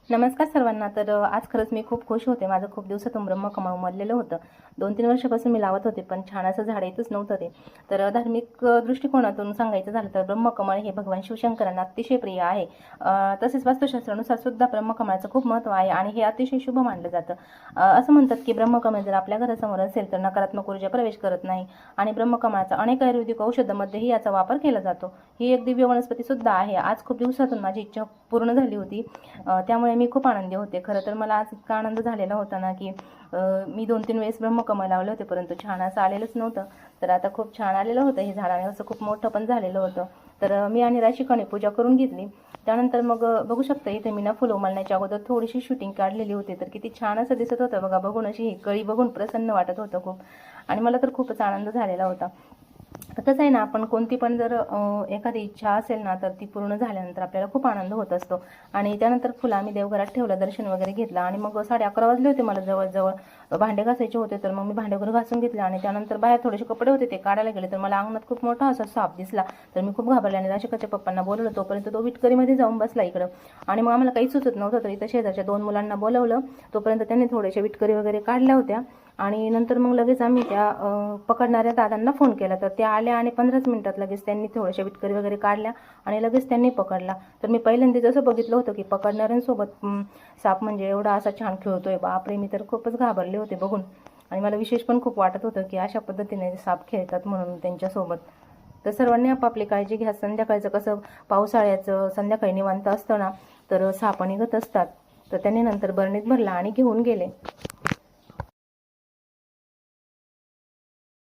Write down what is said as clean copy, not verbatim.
नमस्कार सर्वांना. तर आज खरंच मी खूप खुश होते. माझं खूप दिवसातून ब्रह्मकमळ उमललेलं होतं. 2-3 वर्षापासून मी लावत होते, पण छान असं झाड येतच नव्हतं ते. तर धार्मिक दृष्टिकोनातून सांगायचं झालं तर ब्रह्मकमळ हे भगवान शिवशंकरांना अतिशय प्रिय आहे. तसेच वास्तुशास्त्रानुसार सुद्धा ब्रह्मकमळाचं खूप महत्त्व आहे आणि हे अतिशय शुभ मानलं जातं. असं म्हणतात की ब्रह्मकमळ जर आपल्या घरासमोर असेल तर नकारात्मक ऊर्जा प्रवेश करत नाही आणि ब्रह्मकमळाचा अनेक आयुर्वेदिक औषधांमध्येही याचा वापर केला जातो. ही एक दिव्य वनस्पती सुद्धा आहे. आज खूप दिवसातून माझी इच्छा पूर्ण झाली होती, त्यामुळे मी खूप आनंदी होते. खरं तर मला आज इतका आनंद झालेला होता ना की मी 2-3 वेळेस ब्रह्मकमळ लावले होते, परंतु छान असं आलेलंच नव्हतं. तर आता खूप छान आलेलं होतं हे झाड आणि असं खूप मोठं पण झालेलं होतं. तर मी आणि राशिकाने पूजा करून घेतली. त्यानंतर मग बघू शकता इथे मी ना फुलं उमलण्याच्या अगोदर थोडीशी शूटिंग काढलेली होती. तर किती छान असं दिसत होतं बघा. बघून अशी ही कळी बघून प्रसन्न वाटत होतं खूप आणि मला तर खूपच आनंद झालेला होता. तसं आहे ना, आपण कोणती पण जर एखादी इच्छा असेल ना, तर ती पूर्ण झाल्यानंतर आपल्याला खूप आनंद होत असतो. आणि त्यानंतर फुलं आम्ही देवघरात ठेवलं, दर्शन वगैरे घेतलं आणि मग 11:30 वाजले होते मला जवळ-जवळ. भांडे घासायचे होते, तर मग मी भांडे वगैरे घासून घेतले आणि त्यानंतर बाहेर थोडेसे कपडे होते ते काढायला गेले, तर मला अंगणात खूप मोठा असा साप दिसला. तर मी खूप घाबरले आणि राशिकाच्या पप्पांना बोलवलं. तोपर्यंत तो विटकरीमध्ये जाऊन बसला इकडं आणि मग आम्हाला काही सुचत नव्हतं. तर इथं शेजारच्या 2 मुलांना बोलवलं. तोपर्यंत त्यांनी थोड्याशा विटकरी वगैरे काढल्या होत्या आणि नंतर मग लगेच आम्ही त्या पकडणाऱ्या दादांना फोन केला. तर त्या आल्या आणि 15च मिनिटात लगेच त्यांनी थोड्याशा विटकरी वगैरे काढल्या आणि लगेच त्यांनी पकडला. तर मी पहिल्यांदा जसं बघितलं होतं की पकडणाऱ्यांसोबत साप म्हणजे एवढा असा छान खेळतोय, बापरे! मी तर खूपच घाबरले होते बघून आणि मला विशेष पण खूप वाटत होतं की अशा पद्धतीने साप खेळतात म्हणून त्यांच्यासोबत. तर सर्वांनी आपापली काळजी घ्या. संध्याकाळचं कसं पावसाळ्याचं संध्याकाळी निवांत असतं ना, तर साप निघत असतात. तर त्यांनी नंतर बरणीत भरला आणि घेऊन गेले.